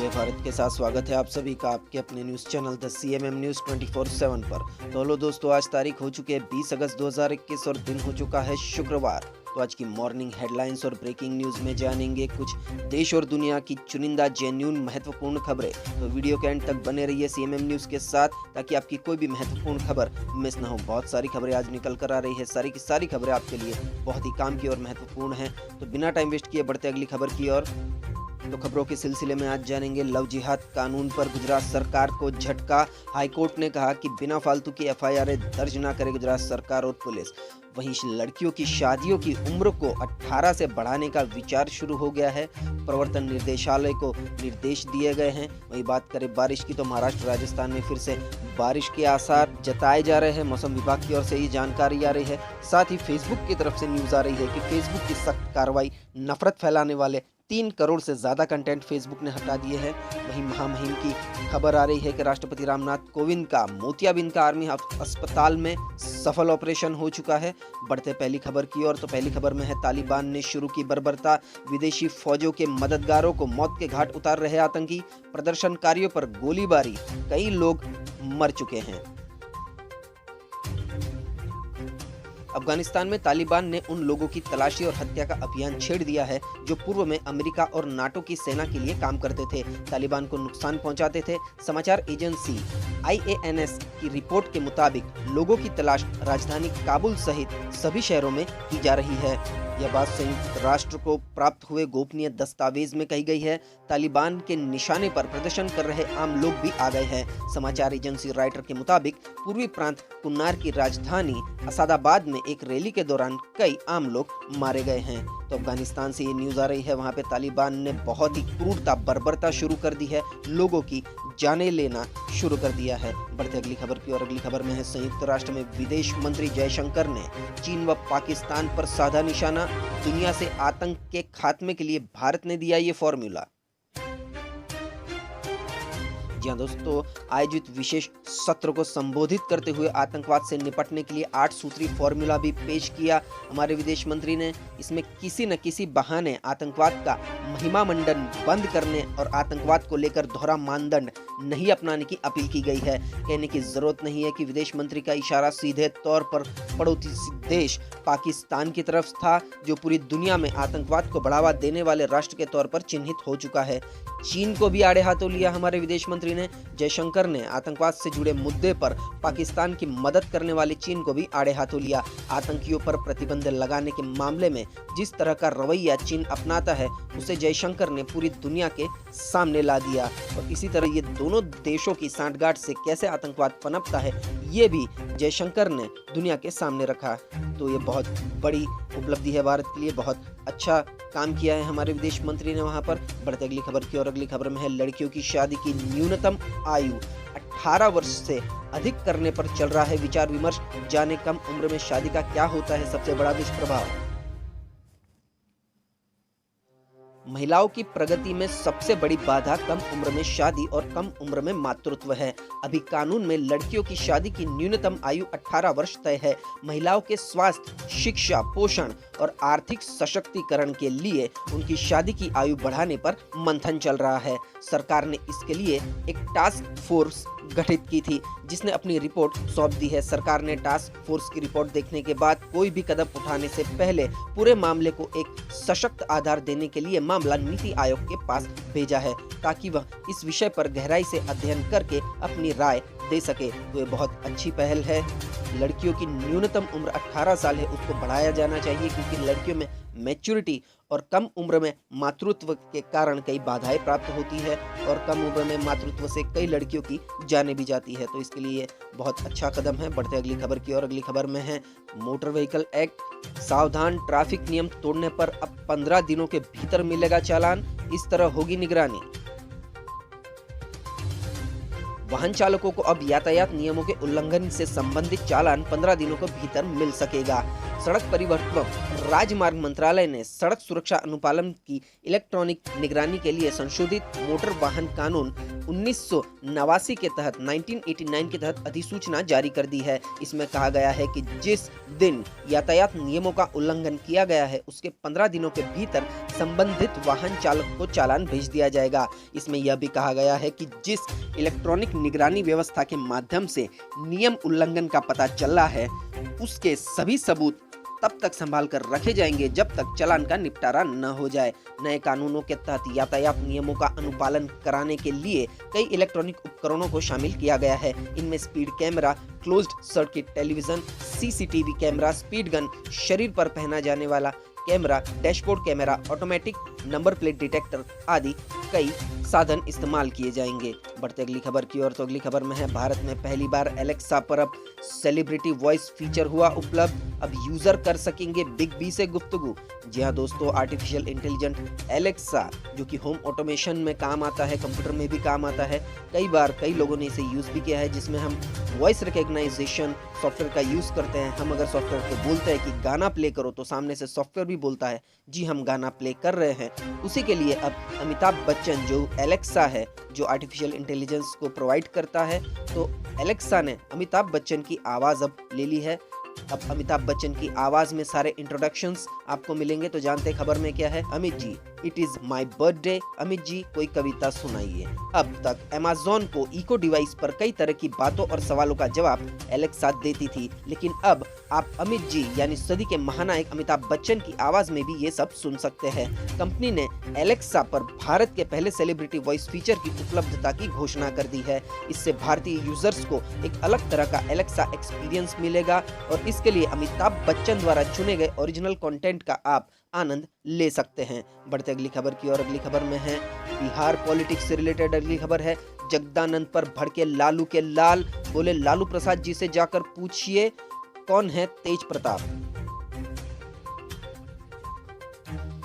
जय भारत के साथ स्वागत है आप सभी का आपके अपने news channel the CMM news 24/7 पर। तो हेलो दोस्तों, आज तारीख हो चुकी है 20 अगस्त 2021 और दिन हो चुका है शुक्रवार। तो आज की मॉर्निंग हेडलाइंस और ब्रेकिंग न्यूज़ में जानेंगे कुछ देश और दुनिया की चुनिंदा जेन्युइन महत्वपूर्ण खबरें। तो वीडियो के एंड तक बने रहिए CMM न्यूज़ के साथ ताकि आपकी कोई भी महत्वपूर्ण खबर मिस ना हो। बहुत सारी खबरें आज निकल कर आ रही है, सारी की सारी खबरें आपके लिए बहुत ही काम की और महत्वपूर्ण हैं। तो बिना टाइम वेस्ट किए बढ़ते अगली खबर की ओर। तो खबरों के सिलसिले में आज जानेंगे लव जिहाद कानून पर गुजरात सरकार को झटका। हाईकोर्ट ने कहा कि बिना फालतू की FIR दर्ज ना करे गुजरात सरकार और पुलिस। वहीं लड़कियों की शादियों की उम्र को 18 से बढ़ाने का विचार शुरू हो गया है। प्रवर्तन निर्देशालय को निर्देश दिए गए हैं। वहीं बात करें बारिश की, तो महाराष्ट्र राजस्थान में फिर से बारिश के आसार जताए जा रहे हैं। मौसम विभाग की ओर से ये जानकारी आ रही है। साथ ही फेसबुक की तरफ से न्यूज़ आ रही है कि फेसबुक की सख्त कार्रवाई, नफरत फैलाने वाले 3 करोड़ से ज़्यादा कंटेंट फेसबुक ने हटा दिए हैं। वहीं महामहिम की खबर आ रही है कि राष्ट्रपति रामनाथ कोविंद का मोतियाबिंद का आर्मी अस्पताल में सफल ऑपरेशन हो चुका है। बढ़ते पहली खबर की ओर। तो पहली खबर में है तालिबान ने शुरू की बर्बरता। विदेशी फौजों के मददगारों को मौत के घाट उतार रहे आतंकी। प्रदर्शनकारियों पर गोलीबारी, कई लोग मर चुके हैं। अफगानिस्तान में तालिबान ने उन लोगों की तलाशी और हत्या का अभियान छेड़ दिया है जो पूर्व में अमेरिका और नाटो की सेना के लिए काम करते थे, तालिबान को नुकसान पहुंचाते थे। समाचार एजेंसी IANS की रिपोर्ट के मुताबिक लोगों की तलाश राजधानी काबुल सहित सभी शहरों में की जा रही है। यह बात संयुक्त राष्ट्र को प्राप्त हुए गोपनीय दस्तावेज में कही गई है। तालिबान के निशाने पर प्रदर्शन कर रहे आम लोग भी आ गए हैं। समाचार एजेंसी राइटर के मुताबिक पूर्वी प्रांत कुन्नार की राजधानी असादाबाद में एक रैली के दौरान कई आम लोग मारे गए हैं। तो अफगानिस्तान से ये न्यूज़ आ रही है, वहाँ पे तालिबान ने बहुत ही क्रूरता बर्बरता शुरू कर दी है, लोगों की जाने लेना शुरू कर दिया है। बढ़ते अगली खबर की और। अगली खबर में है संयुक्त राष्ट्र में विदेश मंत्री जयशंकर ने चीन व पाकिस्तान पर साधा निशाना। दुनिया से आतंक के खात्मे के लिए भारत ने दिया ये फॉर्मूला। जी हाँ दोस्तों, आयोजित विशेष सत्र को संबोधित करते हुए आतंकवाद से निपटने के लिए 8 सूत्री फॉर्मूला भी पेश किया हमारे विदेश मंत्री ने। इसमें किसी न किसी बहाने आतंकवाद का महिमा मंडन बंद करने और आतंकवाद को लेकर दोहरा मानदंड नहीं अपनाने की अपील की गई है। कहने की जरूरत नहीं है कि विदेश मंत्री का इशारा सीधे तौर पर पड़ोसी देश पाकिस्तान की तरफ था, जो पूरी दुनिया में आतंकवाद को बढ़ावा देने वाले राष्ट्र के तौर पर चिन्हित हो चुका है। चीन को भी आड़े हाथों लिया हमारे विदेश मंत्री ने। जयशंकर ने आतंकवाद से जुड़े मुद्दे पर पाकिस्तान की मदद करने वाले चीन को भी आड़े हाथों लिया। आतंकियों पर प्रतिबंध लगाने के मामले में जिस तरह का रवैया चीन अपनाता है, उसे जयशंकर ने पूरी दुनिया के सामने ला दिया। और इसी तरह ये दोनों देशों की सांठगांठ से कैसे आतंकवाद पनपता है, ये भी जयशंकर ने दुनिया के सामने रखा। तो ये बहुत बड़ी उपलब्धि है भारत के लिए, बहुत अच्छा काम किया है हमारे विदेश मंत्री ने वहां पर। बढ़ते अगली खबर की और। अगली खबर में है लड़कियों की शादी की न्यूनतम आयु 18 वर्ष से अधिक करने पर चल रहा है विचार विमर्श। जाने कम उम्र में शादी का क्या होता है सबसे बड़ा दुष्प्रभाव। महिलाओं की प्रगति में सबसे बड़ी बाधा कम उम्र में शादी और कम उम्र में मातृत्व है। अभी कानून में लड़कियों की शादी की न्यूनतम आयु 18 वर्ष तय है। महिलाओं के स्वास्थ्य, शिक्षा, पोषण और आर्थिक सशक्तिकरण के लिए उनकी शादी की आयु बढ़ाने पर मंथन चल रहा है। सरकार ने इसके लिए एक टास्क फोर्स गठित की थी, जिसने अपनी रिपोर्ट सौंप दी है। सरकार ने टास्क फोर्स की रिपोर्ट देखने के बाद कोई भी कदम उठाने से पहले पूरे मामले को एक सशक्त आधार देने के लिए मामला नीति आयोग के पास भेजा है, ताकि वह इस विषय पर गहराई से अध्ययन करके अपनी राय दे सके। तो ये बहुत अच्छी पहल है। लड़कियों की न्यूनतम उम्र 18 साल है, उसको बढ़ाया जाना चाहिए, क्योंकि लड़कियों में मैच्योरिटी और कम उम्र में मातृत्व के कारण कई बाधाएं प्राप्त होती है और कम उम्र में मातृत्व से कई लड़कियों की जाने भी जाती है। तो इसके लिए बहुत अच्छा कदम है। बढ़ते अगली खबर की और। अगली खबर में है मोटर व्हीकल एक्ट, सावधान, ट्रैफिक नियम तोड़ने पर अब 15 दिनों के भीतर मिलेगा चालान, इस तरह होगी निगरानी। वाहन चालकों को अब यातायात नियमों के उल्लंघन से संबंधित चालान 15 दिनों के भीतर मिल सकेगा। सड़क परिवहन राजमार्ग मंत्रालय ने सड़क सुरक्षा अनुपालन की इलेक्ट्रॉनिक निगरानी के लिए संशोधित मोटर वाहन कानून 1989 के तहत 1989 के तहत अधिसूचना जारी कर दी है। इसमें कहा गया है कि जिस दिन यातायात नियमों का उल्लंघन किया गया है उसके 15 दिनों के भीतर संबंधित वाहन चालक को चालान भेज दिया जाएगा। इसमें यह भी कहा गया है कि जिस इलेक्ट्रॉनिक निगरानी व्यवस्था के माध्यम से नियम उल्लंघन का पता चल रहा है उसके सभी सबूत तब तक संभाल कर रखे जाएंगे जब तक चालान का निपटारा न हो जाए। नए कानूनों के तहत यातायात नियमों का अनुपालन कराने के लिए कई इलेक्ट्रॉनिक उपकरणों को शामिल किया गया है। इनमें speed camera, closed circuit television, CCTV camera, speed gun, शरीर पर पहना जाने वाला camera, dashboard camera, automatic number plate detector आदि कई साधन इस्तेमाल किए जाएंगे। बढ़ते अगली खबर की ओर। तो अगली खबर में है, भारत में पहली बार एलेक्सा पर अब सेलिब्रिटी वॉइस फीचर हुआ उपलब्ध। अब यूजर कर सकेंगे बिग बी से गुफ्तगू। जी हाँ दोस्तों, आर्टिफिशियल इंटेलिजेंट एलेक्सा जो कि होम ऑटोमेशन में काम आता है, कंप्यूटर में भी काम आता है, कई लोगों ने इसे यूज भी किया है, जिसमें हम वॉइस रिकॉग्नाइजेशन सॉफ्टवेयर का यूज करते हैं। हम अगर सॉफ्टवेयर को बोलते हैं कि गाना प्ले करो तो सामने से सॉफ्टवेयर भी बोलता है जी हम गाना प्ले कर रहे हैं। उसी के लिए अब अमिताभ बच्चन जो एलेक्सा है जो आर्टिफिशियल इंटेलिजेंस को प्रोवाइड करता है, तो एलेक्सा ने अमिताभ बच्चन की आवाज़ अब ले ली है। अब अमिताभ बच्चन की आवाज़ में सारे इंट्रोडक्शंस आपको मिलेंगे। तो जानते हैं खबर में क्या है। Amit ji, it is my birthday. Amit ji, कोई कविता सुनाइए। अब तक अमेज़न को इको डिवाइस पर कई तरह की बातों और सवालों का जवाब एलेक्सा देती थी, लेकिन अब आप अमित जी यानी सदी के महानायक अमिताभ बच्चन की आवाज़ में भी ये सब सुन सकते हैं। कंपनी ने एलेक्सा पर भारत के पहले सेलिब्रिटी वॉइस फीचर की उपलब्धता की घोषणा कर दी है। इससे भारतीय यूजर्स को एक अलग तरह का एलेक्सा एक्सपीरियंस मिलेगा और इसके लिए अमिताभ बच्चन द्वारा चुने गए ओरिजिनल कंटेंट का आप आनंद ले सकते हैं। बढ़ते अगली खबर की ओर। अगली खबर में है बिहार पॉलिटिक्स से रिलेटेड अगली खबर है। जगदानंद पर भड़के लालू के लाल, बोले लालू प्रसाद जी से जाकर पूछिए कौन है तेज प्रताप।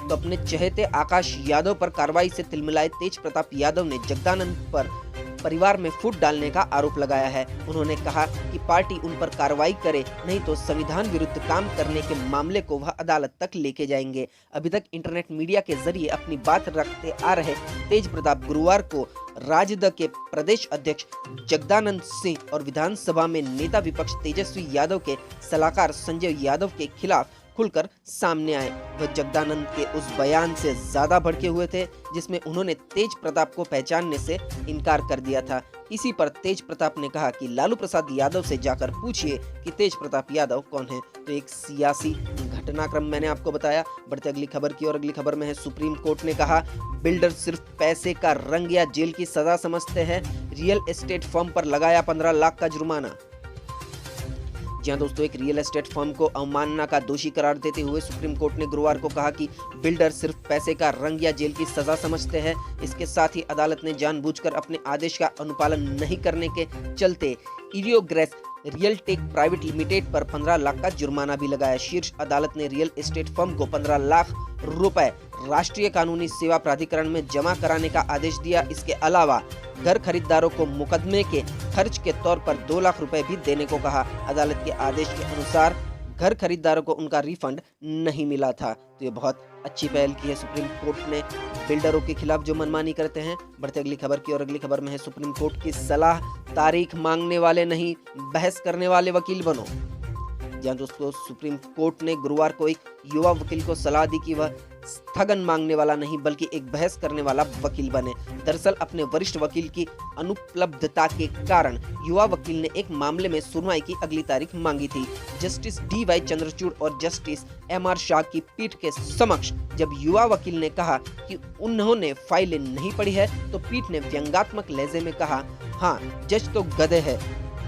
तो अपने चहेते आकाश यादव पर कार्रवाई से तिलमिलाए तेज प्रताप यादव ने जगदानंद पर परिवार में फूट डालने का आरोप लगाया है। उन्होंने कहा कि पार्टी उन पर कार्रवाई करे, नहीं तो संविधान विरुद्ध काम करने के मामले को वह अदालत तक लेके जाएंगे। अभी तक इंटरनेट मीडिया के जरिए अपनी बात रखते आ रहे तेज प्रताप गुरुवार को राजद के प्रदेश अध्यक्ष जगदानंद सिंह और विधानसभा में नेता विपक्ष तेजस्वी यादव के सलाहकार संजय यादव के खिलाफ खुलकर सामने आए। वह जगदानंद के उस बयान से ज्यादा भड़के हुए थे जिसमें उन्होंने तेज प्रताप को पहचानने से इनकार कर दिया था। इसी पर तेज प्रताप ने कहा कि लालू प्रसाद यादव से जाकर पूछिए कि तेज प्रताप यादव कौन है। तो एक सियासी घटनाक्रम मैंने आपको बताया। बढ़ते अगली खबर की और। अगली खबर में है सुप्रीम कोर्ट ने कहा बिल्डर सिर्फ पैसे का रंग या जेल की सजा समझते हैं, रियल एस्टेट फर्म पर लगाया 15 लाख का जुर्माना। जी हाँ दोस्तों, एक रियल एस्टेट फर्म को अवमानना का दोषी करार देते हुए सुप्रीम कोर्ट ने गुरुवार को कहा कि बिल्डर सिर्फ पैसे का रंग या जेल की सजा समझते हैं। इसके साथ ही अदालत ने जानबूझकर अपने आदेश का अनुपालन नहीं करने के चलते इरियोग्रेस रियल टेक प्राइवेट लिमिटेड पर 15 लाख का जुर्माना भी लगाया। शीर्ष अदालत ने रियल एस्टेट फर्म को 15 लाख रुपए राष्ट्रीय कानूनी सेवा प्राधिकरण में जमा कराने का आदेश दिया। इसके अलावा घर खरीदारों को मुकदमे के खर्च के तौर पर 2 लाख रुपए भी देने को कहा। अदालत के आदेश के अनुसार घर खरीदारों को उनका रिफंड नहीं मिला था। तो ये बहुत अच्छी पहल की है सुप्रीम कोर्ट ने बिल्डरों के खिलाफ जो मनमानी करते हैं। बढ़ते अगली खबर की और। अगली खबर में है सुप्रीम कोर्ट की सलाह, तारीख मांगने वाले नहीं बहस करने वाले वकील बनो। जहाँ दोस्तों सुप्रीम कोर्ट ने गुरुवार को एक युवा वकील को सलाह दी कि वह स्थगन मांगने वाला नहीं बल्कि एक बहस करने वाला वकील बने। दरअसल अपने वरिष्ठ वकील की अनुपलब्धता के कारण युवा वकील ने एक मामले में सुनवाई की अगली तारीख मांगी थी। Justice D.Y.. चंद्रचूड़ और जस्टिस एम.आर. शाह की पीठ के समक्ष जब युवा वकील ने कहा कि उन्होंने फाइलें नहीं पढ़ी है तो पीठ ने व्यंग्यात्मक लहजे में कहा, हाँ जज तो गधे है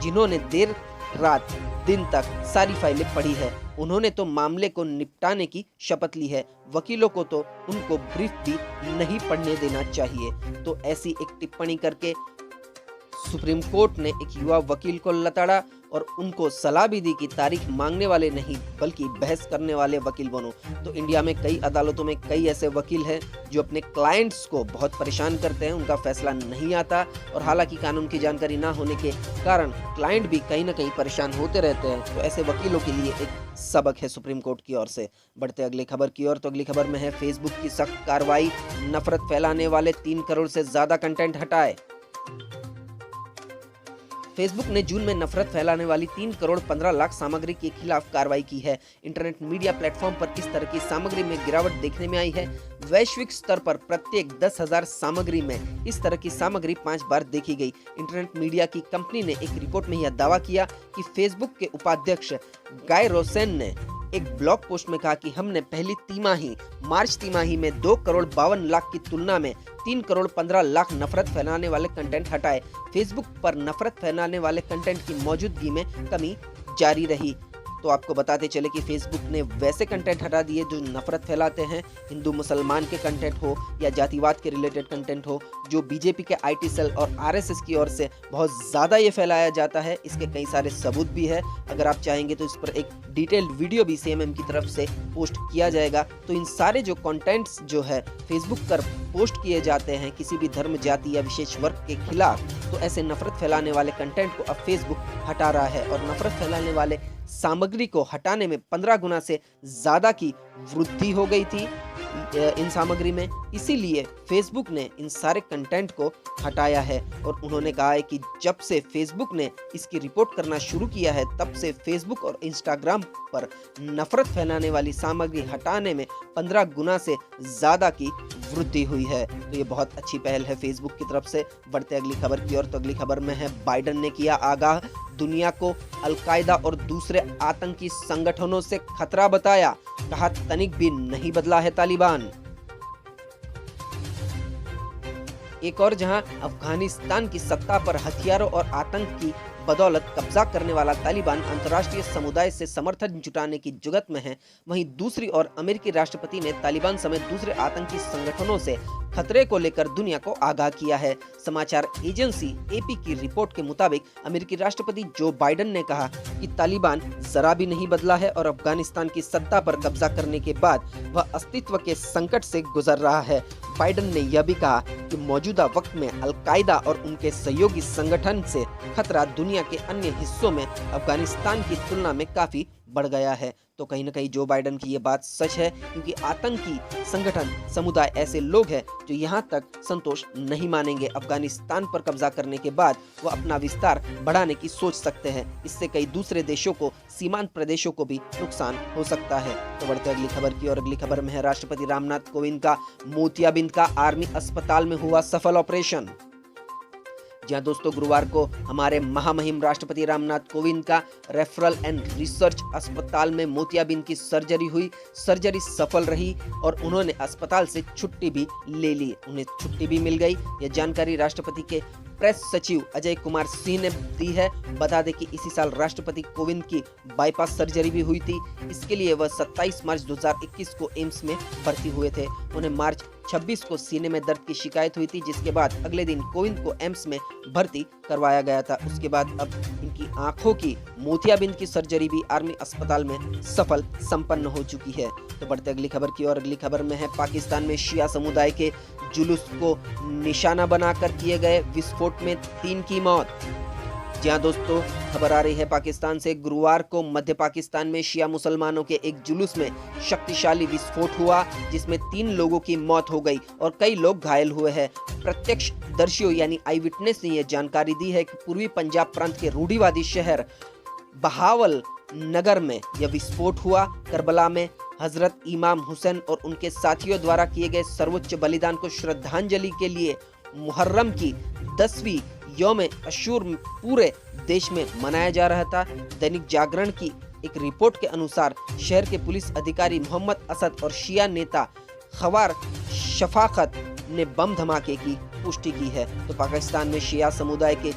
जिन्होंने देर रात दिन तक सारी फाइलें पढ़ी है, उन्होंने तो मामले को निपटाने की शपथ ली है, वकीलों को तो उनको ब्रीफ भी नहीं पढ़ने देना चाहिए। तो ऐसी एक टिप्पणी करके सुप्रीम कोर्ट ने एक युवा वकील को लताड़ा और उनको सलाह भी दी कि तारीख मांगने वाले नहीं बल्कि बहस करने वाले वकील बनो। तो इंडिया में कई अदालतों में कई ऐसे वकील हैं जो अपने क्लाइंट्स को बहुत परेशान करते हैं, उनका फैसला नहीं आता और हालांकि कानून की जानकारी ना होने के कारण क्लाइंट भी कहीं ना कहीं परेशान होते रहते हैं। तो ऐसे वकीलों के लिए एक सबक है सुप्रीम कोर्ट की ओर से। बढ़ते अगली खबर की ओर, तो अगली खबर में है फेसबुक की सख्त कार्रवाई, नफरत फैलाने वाले 3 करोड़ से ज्यादा कंटेंट हटाए। फेसबुक ने जून में नफरत फैलाने वाली 3 करोड़ 15 लाख सामग्री के खिलाफ कार्रवाई की है। इंटरनेट मीडिया प्लेटफॉर्म पर इस तरह की सामग्री में गिरावट देखने में आई है। वैश्विक स्तर पर प्रत्येक 10,000 सामग्री में इस तरह की सामग्री 5 बार देखी गई। इंटरनेट मीडिया की कंपनी ने एक रिपोर्ट में यह दावा किया कि फेसबुक के उपाध्यक्ष गाय रोसेन ने एक ब्लॉग पोस्ट में कहा कि हमने पहली तिमाही मार्च तिमाही में 2 करोड़ 52 लाख की तुलना में 3 करोड़ 15 लाख नफरत फैलाने वाले कंटेंट हटाए। फेसबुक पर नफरत फैलाने वाले कंटेंट की मौजूदगी में कमी जारी रही। तो आपको बताते चले कि फेसबुक ने वैसे कंटेंट हटा दिए जो नफरत फैलाते हैं, हिंदू मुसलमान के कंटेंट हो या जातिवाद के रिलेटेड कंटेंट हो, जो बीजेपी के आईटी सेल और आरएसएस की ओर से बहुत ज़्यादा ये फैलाया जाता है। इसके कई सारे सबूत भी है। अगर आप चाहेंगे तो इस पर एक डिटेल्ड वीडियो भी सीएमएम की तरफ से पोस्ट किया जाएगा। तो इन सारे जो कंटेंट्स जो है फेसबुक पर पोस्ट किए जाते हैं किसी भी धर्म, जाति या विशेष वर्ग के खिलाफ, तो ऐसे नफरत फैलाने वाले कंटेंट को अब फेसबुक हटा रहा है और नफरत फैलाने वाले सामग्री को हटाने में 15 गुना से ज्यादा की वृद्धि हो गई थी इन सामग्री में। इसीलिए फेसबुक ने इन सारे कंटेंट को हटाया है और उन्होंने कहा है कि जब से फेसबुक ने इसकी रिपोर्ट करना शुरू किया है तब से फेसबुक और इंस्टाग्राम पर नफरत फैलाने वाली सामग्री हटाने में 15 गुना से ज्यादा की वृद्धि हुई है। तो ये बहुत अच्छी पहल है फेसबुक की तरफ से। बढ़ते अगली खबर की ओर, तो अगली खबर में है बाइडेन ने किया आगाह, दुनिया को अलकायदा और दूसरे आतंकी संगठनों से खतरा बताया, कहा तनिक भी नहीं बदला है तालिबान। एक और जहां अफगानिस्तान की सत्ता पर हथियारों और आतंक की बदौलत कब्जा करने वाला तालिबान अंतर्राष्ट्रीय समुदाय से समर्थन जुटाने की जुगत में है, वहीं दूसरी ओर अमेरिकी राष्ट्रपति ने तालिबान समेत दूसरे आतंकी संगठनों से खतरे को लेकर दुनिया को आगाह किया है। समाचार एजेंसी एपी की रिपोर्ट के मुताबिक अमेरिकी राष्ट्रपति जो बाइडेन ने कहा कि तालिबान जरा भी नहीं बदला है और अफगानिस्तान की सत्ता पर कब्जा करने के बाद वह अस्तित्व के संकट से गुजर रहा है। बाइडेन ने यह भी कहा कि मौजूदा वक्त में अलकायदा और उनके सहयोगी संगठन से खतरा दुनिया के अन्य हिस्सों में अफगानिस्तान की तुलना में काफी बढ़ गया है। तो कहीं न कहीं जो बाइडेन की ये बात सच है, क्योंकि आतंकी संगठन समुदाय ऐसे लोग हैं जो यहाँ तक संतोष नहीं मानेंगे। अफगानिस्तान पर कब्जा करने के बाद वो अपना विस्तार बढ़ाने की सोच सकते हैं। इससे कई दूसरे देशों को, सीमांत प्रदेशों को भी नुकसान हो सकता है। तो बढ़ते अगली खबर की और अगली खबर में है राष्ट्रपति रामनाथ कोविंद का मोतियाबिंद का आर्मी अस्पताल में हुआ सफल ऑपरेशन। जहां दोस्तों गुरुवार को हमारे महामहिम राष्ट्रपति रामनाथ कोविंद का रेफरल एंड रिसर्च अस्पताल में मोतियाबिंद की सर्जरी हुई। सर्जरी सफल रही और उन्होंने अस्पताल से छुट्टी भी ले ली, उन्हें छुट्टी भी मिल गई। यह जानकारी राष्ट्रपति के प्रेस सचिव अजय कुमार सिंह ने दी है। बता दें कि इसी साल राष्ट्रपति कोविंद की बाईपास सर्जरी भी हुई थी। इसके लिए वह 27 मार्च 2021 को एम्स में भर्ती हुए थे। उन्हें मार्च 26 को सीने में दर्द की शिकायत हुई थी, जिसके बाद अगले दिन कोविंद को एम्स में भर्ती करवाया गया था। उसके बाद अब इनकी आंखों की मोतियाबिंद की सर्जरी भी आर्मी अस्पताल में सफल संपन्न हो चुकी है। तो बढ़ते अगली खबर की और अगली खबर में है पाकिस्तान में शिया समुदाय के जुलूस को निशाना बनाकर किए गए विस्फोट में 3 की मौत। जी हाँ दोस्तों, खबर आ रही है पाकिस्तान से। गुरुवार को मध्य पाकिस्तान में शिया मुसलमानों के एक जुलूस में शक्तिशाली विस्फोट हुआ, जिसमें 3 लोगों की मौत हो गई और कई लोग घायल हुए हैं। प्रत्यक्षदर्शियों यानी आई विटनेस ने यह जानकारी दी है कि पूर्वी पंजाब प्रांत के रूढ़िवादी शहर बहावल नगर में यह विस्फोट हुआ। करबला में हजरत इमाम हुसैन और उनके साथियों द्वारा किए गए सर्वोच्च बलिदान को श्रद्धांजलि के लिए मुहर्रम की 10वीं यौम अशूर पूरे देश में मनाया जा रहा था। दैनिक जागरण की एक रिपोर्ट के अनुसार शहर के पुलिस अधिकारी मोहम्मद असद और शिया नेता खवार शफाकत ने बम धमाके की पुष्टि की है। तो पाकिस्तान में शिया समुदाय के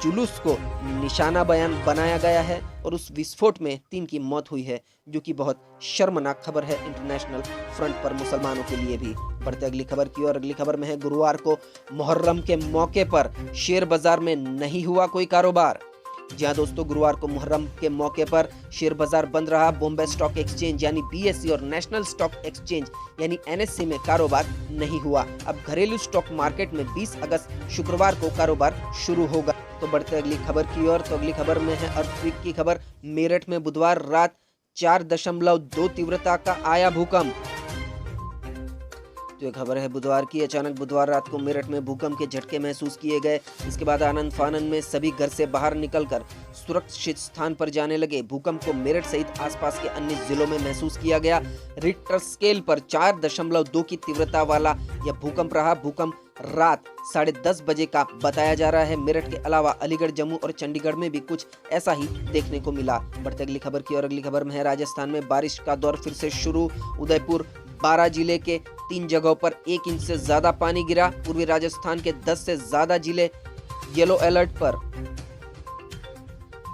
जुलूस को निशाना बनाया गया है और उस विस्फोट में 3 की मौत हुई है, जो कि बहुत शर्मनाक खबर है इंटरनेशनल फ्रंट पर मुसलमानों के लिए भी। बढ़ते अगली खबर की और अगली खबर में है गुरुवार को मुहर्रम के मौके पर शेयर बाजार में नहीं हुआ कोई कारोबार। जी हाँ दोस्तों, गुरुवार को मुहर्रम के मौके पर शेयर बाजार बंद रहा। बॉम्बे स्टॉक एक्सचेंज यानी बीएसई और नेशनल स्टॉक एक्सचेंज यानी एनएससी में कारोबार नहीं हुआ। अब घरेलू स्टॉक मार्केट में 20 अगस्त शुक्रवार को कारोबार शुरू होगा। तो बढ़ते अगली खबर की ओर, तो अगली खबर में है अर्थक्वेक की खबर। मेरठ में बुधवार रात 4.2 तीव्रता का आया भूकंप। तो ये खबर है बुधवार की। अचानक बुधवार रात को मेरठ में भूकंप के झटके महसूस किए गए। इसके बाद आनंद फानन में सभी घर से बाहर निकलकर सुरक्षित स्थान पर जाने लगे। भूकंप को मेरठ सहित आसपास के अन्य जिलों में महसूस किया गया। रिक्टर स्केल पर 4.2 की तीव्रता वाला यह भूकंप रहा। भूकंप रात 10:30 बजे का बताया जा रहा है। मेरठ के अलावा अलीगढ़, जम्मू और चंडीगढ़ में भी कुछ ऐसा ही देखने को मिला। बढ़ते अगली खबर की और अगली खबर में है राजस्थान में बारिश का दौर फिर से शुरू। उदयपुर, बारां जिले के 3 जगहों पर 1 इंच से ज्यादा पानी गिरा। पूर्वी राजस्थान के 10 से ज्यादा जिले येलो अलर्ट पर।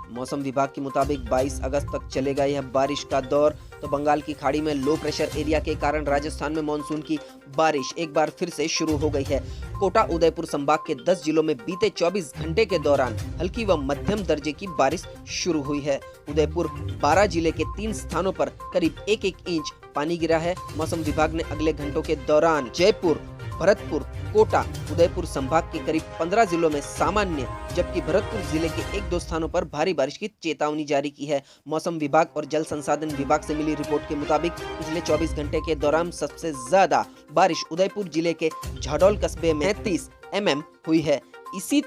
मौसम विभाग के मुताबिक 22 अगस्त तक चलेगा यह बारिश का दौर। तो बंगाल की खाड़ी में लो प्रेशर एरिया के कारण राजस्थान में मानसून की बारिश एक बार फिर से शुरू हो गई है। कोटा, उदयपुर संभाग के 10 जिलों में बीते 24 घंटे के दौरान हल्की व मध्यम दर्जे की बारिश शुरू हुई है। उदयपुर, बारां जिले के 3 स्थानों पर करीब 1-1 इंच पानी गिरा है। मौसम विभाग ने अगले घंटों के दौरान जयपुर, भरतपुर, कोटा, उदयपुर संभाग के करीब 15 जिलों में सामान्य, जबकि भरतपुर जिले के 1-2 स्थानों पर भारी बारिश की चेतावनी जारी की है। मौसम विभाग और जल संसाधन विभाग से मिली रिपोर्ट के मुताबिक पिछले 24 घंटे के दौरान सबसे ज्यादा बारिश उदयपुर जिले के झाडोल कस्बे में 33 mm हुई है। इसी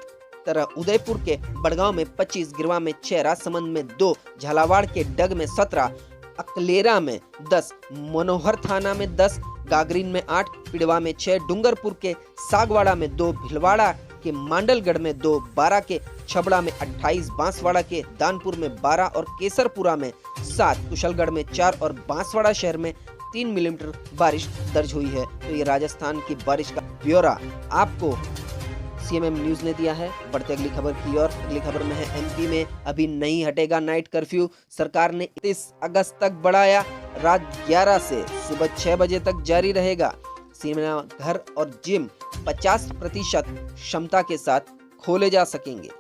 तरह उदयपुर के बड़गांव में 25, गिरवा में 6, राजसमंद में 2, झालावाड़ के डग में 17, अकलेरा में 10, मनोहर थाना में 10, गागरीन में 8, पिड़वा में 6, डूंगरपुर के सागवाड़ा में 2, भिलवाड़ा के मांडलगढ़ में 2, बारां के छबड़ा में 28, बांसवाड़ा के दानपुर में 12 और केसरपुरा में 7, कुशलगढ़ में 4 और बांसवाड़ा शहर में 3 मिलीमीटर बारिश दर्ज हुई है। तो ये राजस्थान की बारिश का ब्यौरा आपको सीएमएम न्यूज ने दिया है। बढ़ते अगली खबर की ओर। अगली खबर में है एमपी में अभी नहीं हटेगा नाइट कर्फ्यू। सरकार ने 31 अगस्त तक बढ़ाया। रात 11 से सुबह 6 बजे तक जारी रहेगा। सिनेमा घर और जिम 50% क्षमता के साथ खोले जा सकेंगे।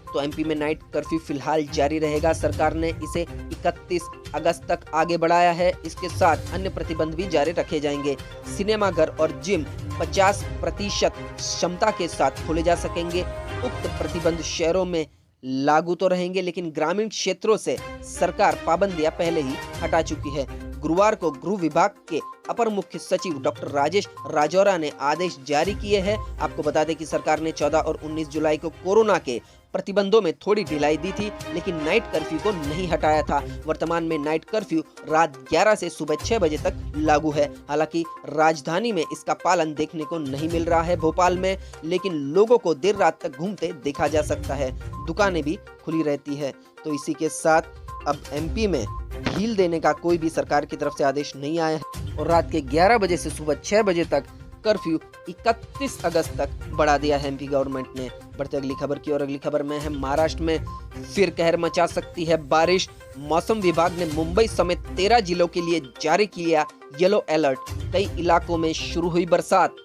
तो एमपी में नाइट कर्फ्यू फिलहाल जारी रहेगा। सरकार ने इसे 31 अगस्त तक आगे बढ़ाया है। इसके साथ अन्य प्रतिबंध भी जारी रखे जाएंगे। सिनेमा घर और जिम 50% क्षमता के साथ खोले जा सकेंगे। उक्त प्रतिबंध शहरों में लागू तो रहेंगे, लेकिन ग्रामीण क्षेत्रों से सरकार पाबंदियां पहले ही हटा चुकी है। गुरुवार को गृह विभाग के अपर मुख्य सचिव डॉक्टर राजेश राजौरा ने आदेश जारी किए हैं। आपको बता दें कि सरकार ने 14 और 19 जुलाई को कोरोना के प्रतिबंधों में थोड़ी ढिलाई दी थी, लेकिन नाइट कर्फ्यू को नहीं हटाया था। वर्तमान में नाइट कर्फ्यू रात 11 से सुबह 6 बजे तक लागू है। हालांकि राजधानी में इसका पालन देखने को नहीं मिल रहा है भोपाल में, लेकिन लोगों को देर रात तक घूमते देखा जा सकता है। दुकानें भी खुली रहती है। तो इसी के साथ अब एमपी में ढील देने का कोई भी सरकार की तरफ से आदेश नहीं आया है और रात के 11 बजे से सुबह 6 बजे तक कर्फ्यू 31 अगस्त तक बढ़ा दिया है एमपी गवर्नमेंट ने। बढ़ते अगली खबर की और अगली खबर में है महाराष्ट्र में फिर कहर मचा सकती है बारिश। मौसम विभाग ने मुंबई समेत 13 जिलों के लिए जारी किया येलो अलर्ट। कई इलाकों में शुरू हुई बरसात।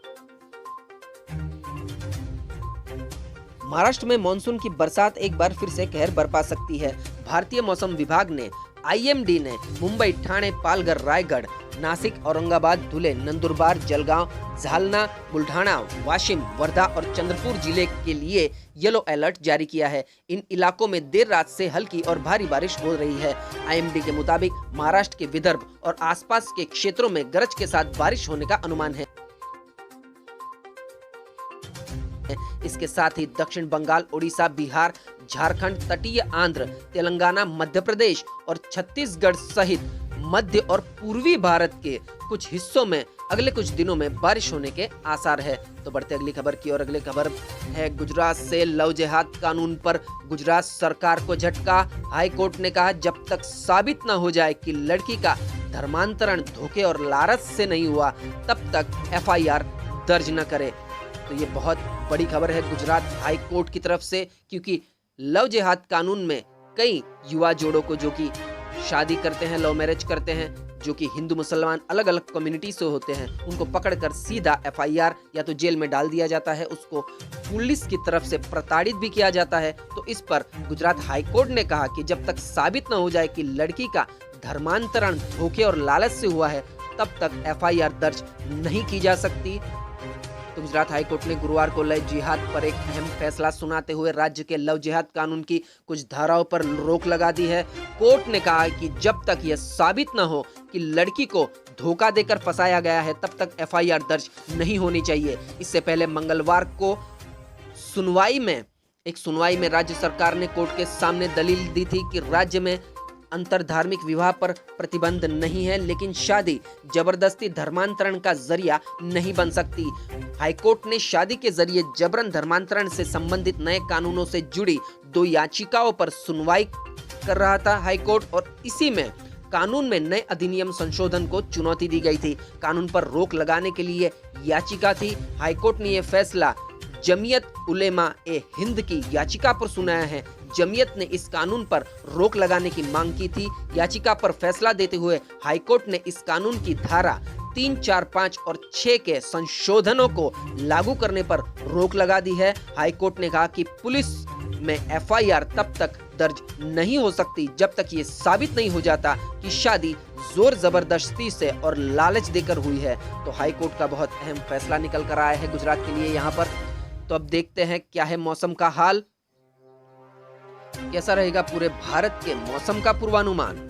महाराष्ट्र में मानसून की बरसात एक बार फिर से कहर बरपा सकती है। भारतीय मौसम विभाग ने आईएमडी ने मुंबई, ठाणे, पालघर, रायगढ़, नासिक, औरंगाबाद, धुले, नंदुरबार, जलगांव, जालना, बुल्ढाना, वाशिम, वर्धा और चंद्रपुर जिले के लिए येलो अलर्ट जारी किया है। इन इलाकों में देर रात से हल्की और भारी बारिश हो रही है। आईएमडी के मुताबिक महाराष्ट्र के विदर्भ और आसपास के क्षेत्रों में गरज के साथ बारिश होने का अनुमान है। इसके साथ ही दक्षिण बंगाल, उड़ीसा, बिहार, झारखंड, तटीय आंध्र, तेलंगाना, मध्य प्रदेश और छत्तीसगढ़ सहित मध्य और पूर्वी भारत के कुछ हिस्सों में अगले कुछ दिनों में बारिश होने के आसार है। तो बढ़ते अगली खबर की और अगली खबर है गुजरात से लव जिहाद कानून पर गुजरात सरकार को झटका। हाई कोर्ट ने कहा जब तक साबित न हो जाए कि लड़की का धर्मांतरण धोखे और लालच से नहीं हुआ तब तक एफआईआर दर्ज न करे। तो ये बहुत बड़ी खबर है गुजरात हाई कोर्ट की तरफ से, क्योंकि लव जिहाद कानून में कई युवा जोड़ों को जो कि शादी करते हैं, लव मैरिज करते हैं, जो कि हिंदू मुसलमान अलग अलग कम्युनिटी से होते हैं, उनको पकड़कर सीधा एफआईआर या तो जेल में डाल दिया जाता है, उसको पुलिस की तरफ से प्रताड़ित भी किया जाता है। तो इस पर गुजरात हाई कोर्ट ने कहा कि जब तक साबित न हो जाए कि लड़की का धर्मांतरण धोखे और लालच से हुआ है तब तक एफआईआर दर्ज नहीं की जा सकती। तो गुजरात हाईकोर्ट ने गुरुवार को लव जिहाद पर एक अहम फैसला सुनाते हुए राज्य के लव जिहाद कानून की कुछ धाराओं पर रोक लगा दी है। कोर्ट ने कहा कि जब तक यह साबित न हो कि लड़की को धोखा देकर फंसाया गया है, तब तक एफआईआर दर्ज नहीं होनी चाहिए। इससे पहले मंगलवार को सुनवाई में राज्य सरकार ने कोर्ट के सामने दलील दी थी कि राज्य में अंतर धार्मिक विवाह पर प्रतिबंध नहीं है, लेकिन शादी जबरदस्ती धर्मांतरण का जरिया नहीं बन सकती। हाईकोर्ट ने शादी के जरिए जबरन धर्मांतरण से संबंधित नए कानूनों से जुड़ी 2 याचिकाओं पर सुनवाई कर रहा था हाईकोर्ट, और इसी में कानून में नए अधिनियम संशोधन को चुनौती दी गई थी। कानून पर रोक लगाने के लिए याचिका थी। हाईकोर्ट ने यह फैसला जमीयत उलेमा ए हिंद की याचिका पर सुनाया है। जमीयत ने इस कानून पर रोक लगाने की मांग की थी। याचिका पर फैसला देते हुए हाईकोर्ट ने इस कानून की धारा 3, 4, 5 और 6 के संशोधनों को लागू करने पर रोक लगा दी है। हाईकोर्ट ने कहा कि पुलिस में एफआईआर तब तक दर्ज नहीं हो सकती जब तक ये साबित नहीं हो जाता कि शादी जोर जबरदस्ती से और लालच देकर हुई है। तो हाईकोर्ट का बहुत अहम फैसला निकल कर आया है गुजरात के लिए यहाँ पर। तो अब देखते हैं क्या है मौसम का हाल, कैसा रहेगा पूरे भारत के मौसम का पूर्वानुमान।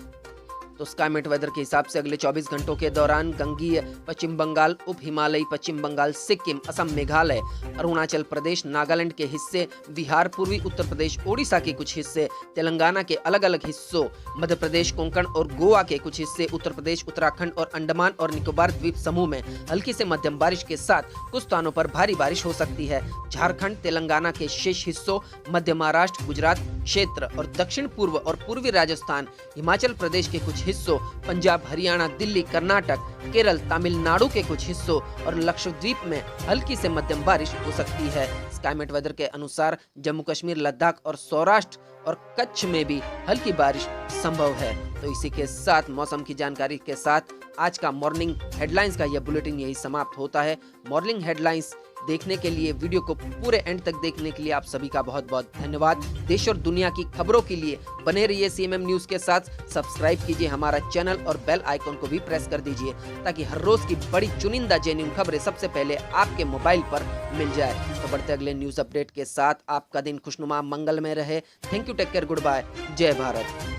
तो स्काईमेट वेदर के हिसाब से अगले 24 घंटों के दौरान गंगीय पश्चिम बंगाल, उप हिमालयी पश्चिम बंगाल, सिक्किम, असम, मेघालय, अरुणाचल प्रदेश, नागालैंड के हिस्से, बिहार, पूर्वी उत्तर प्रदेश, ओडिशा के कुछ हिस्से, तेलंगाना के अलग अलग हिस्सों, मध्य प्रदेश, कोंकण और गोवा के कुछ हिस्से, उत्तर प्रदेश, उत्तराखंड और अंडमान और निकोबार द्वीप समूह में हल्की से मध्यम बारिश के साथ कुछ स्थानों पर भारी बारिश हो सकती है। झारखंड, तेलंगाना के शेष हिस्सों, मध्य महाराष्ट्र, गुजरात क्षेत्र और दक्षिण पूर्व और पूर्वी राजस्थान, हिमाचल प्रदेश के कुछ हिस्सों, पंजाब, हरियाणा, दिल्ली, कर्नाटक, केरल, तमिलनाडु के कुछ हिस्सों और लक्षद्वीप में हल्की से मध्यम बारिश हो सकती है। स्काईमेट वेदर के अनुसार जम्मू कश्मीर, लद्दाख और सौराष्ट्र और कच्छ में भी हल्की बारिश संभव है। तो इसी के साथ मौसम की जानकारी के साथ आज का मॉर्निंग हेडलाइंस का यह बुलेटिन यही समाप्त होता है। मॉर्निंग हेडलाइंस देखने के लिए, वीडियो को पूरे एंड तक देखने के लिए आप सभी का बहुत बहुत धन्यवाद। देश और दुनिया की खबरों के लिए बने रहिए सीएमएम न्यूज के साथ। सब्सक्राइब कीजिए हमारा चैनल और बेल आइकन को भी प्रेस कर दीजिए ताकि हर रोज की बड़ी चुनिंदा जेन्युइन खबरें सबसे पहले आपके मोबाइल पर मिल जाए। तो बढ़ते अगले न्यूज अपडेट के साथ आपका दिन खुशनुमा मंगलमय रहे। Thank you, take care, good bye, जय भारत।